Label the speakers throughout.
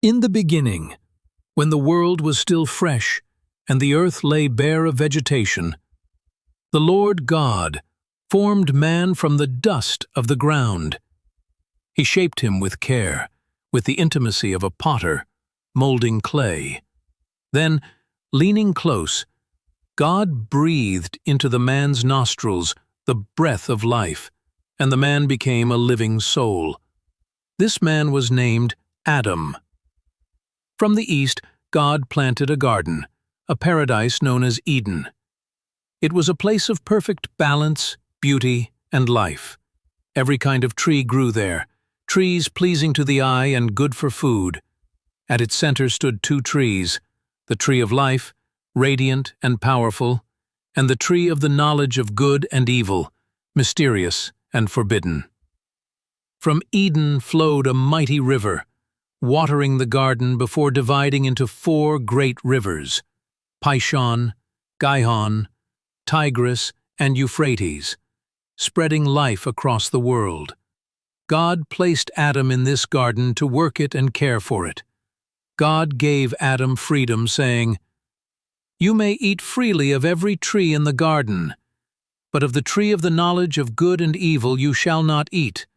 Speaker 1: In the beginning, when the world was still fresh and the earth lay bare of vegetation, the Lord God formed man from the dust of the ground. He shaped him with care, with the intimacy of a potter molding clay. Then, leaning close, God breathed into the man's nostrils the breath of life, and the man became a living soul. This man was named Adam. From the east, God planted a garden, a paradise known as Eden. It was a place of perfect balance, beauty, and life. Every kind of tree grew there, trees pleasing to the eye and good for food. At its center stood two trees, the tree of life, radiant and powerful, and the tree of the knowledge of good and evil, mysterious and forbidden. From Eden flowed a mighty river, watering the garden before dividing into 4 great rivers, Pishon, Gihon, Tigris, and Euphrates, spreading life across the world. God placed Adam in this garden to work it and care for it. God gave Adam freedom, saying, "You may eat freely of every tree in the garden, but of the tree of the knowledge of good and evil you shall not eat.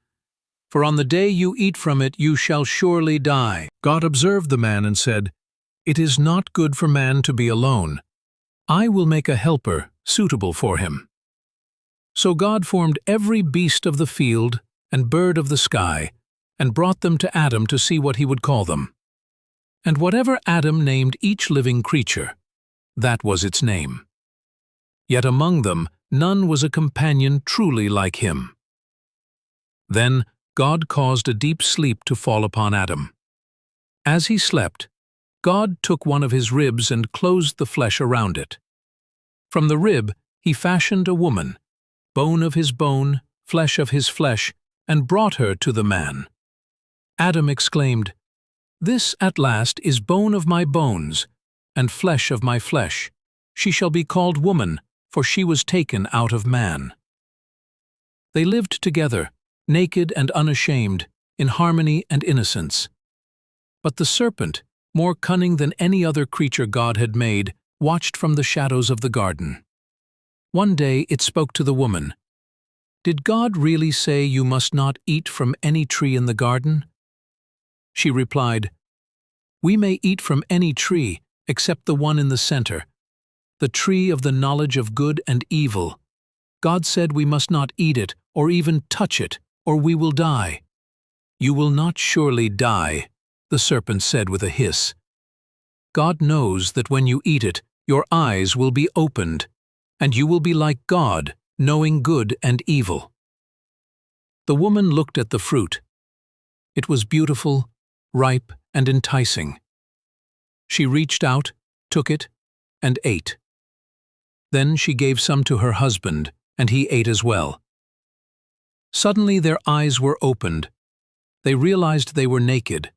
Speaker 1: For on the day you eat from it you shall surely die." God observed the man and said, "It is not good for man to be alone. I will make a helper suitable for him." So God formed every beast of the field and bird of the sky, and brought them to Adam to see what he would call them. And whatever Adam named each living creature, that was its name. Yet among them none was a companion truly like him. Then God caused a deep sleep to fall upon Adam. As he slept, God took one of his ribs and closed the flesh around it. From the rib he fashioned a woman, bone of his bone, flesh of his flesh, and brought her to the man. Adam exclaimed, "This at last is bone of my bones, and flesh of my flesh. She shall be called woman, for she was taken out of man." They lived together, naked and unashamed, in harmony and innocence. But the serpent, more cunning than any other creature God had made, watched from the shadows of the garden. One day it spoke to the woman, "Did God really say you must not eat from any tree in the garden?" She replied, "We may eat from any tree except the one in the center, the tree of the knowledge of good and evil. God said we must not eat it or even touch it, or we will die." "You will not surely die," the serpent said with a hiss. "God knows that when you eat it, your eyes will be opened, and you will be like God, knowing good and evil." The woman looked at the fruit. It was beautiful, ripe, and enticing. She reached out, took it, and ate. Then she gave some to her husband, and he ate as well. Suddenly their eyes were opened. They realized they were naked.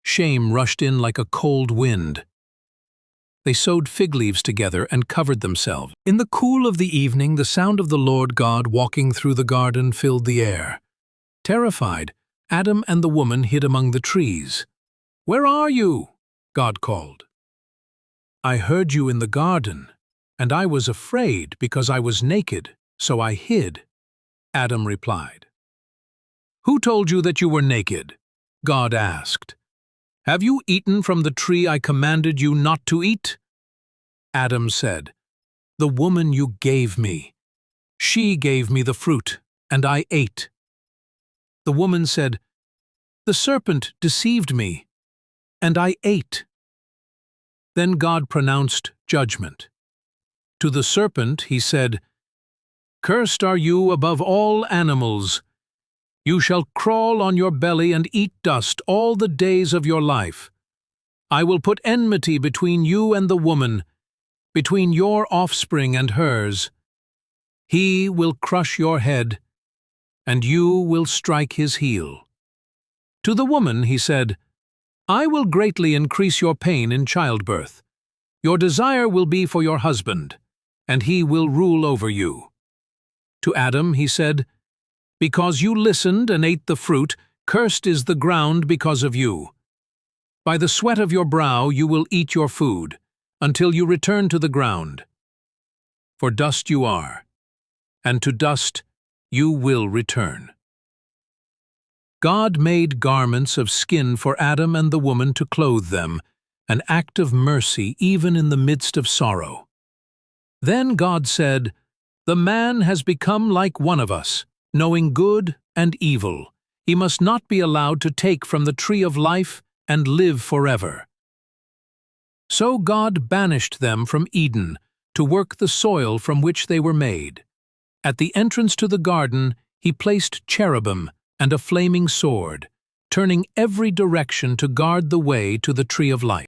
Speaker 1: Shame rushed in like a cold wind. They sewed fig leaves together and covered themselves. In the cool of the evening, the sound of the Lord God walking through the garden filled the air. Terrified, Adam and the woman hid among the trees. "Where are you?" God called. "I heard you in the garden, and I was afraid because I was naked, so I hid," Adam replied. "Who told you that you were naked?" God asked. "Have you eaten from the tree I commanded you not to eat?" Adam said, "The woman you gave me. She gave me the fruit, and I ate." The woman said, "The serpent deceived me, and I ate." Then God pronounced judgment. To the serpent he said, "Cursed are you above all animals. You shall crawl on your belly and eat dust all the days of your life. I will put enmity between you and the woman, between your offspring and hers. He will crush your head, and you will strike his heel." To the woman he said, "I will greatly increase your pain in childbirth. Your desire will be for your husband, and he will rule over you." To Adam he said, "Because you listened and ate the fruit, cursed is the ground because of you. By the sweat of your brow you will eat your food, until you return to the ground. For dust you are, and to dust you will return. God made garments of skin for Adam and the woman to clothe them, an act of mercy even in the midst of sorrow. Then God said, "The man has become like one of us, knowing good and evil. He must not be allowed to take from the tree of life and live forever." So God banished them from Eden to work the soil from which they were made. At the entrance to the garden, he placed cherubim and a flaming sword, turning every direction to guard the way to the tree of life.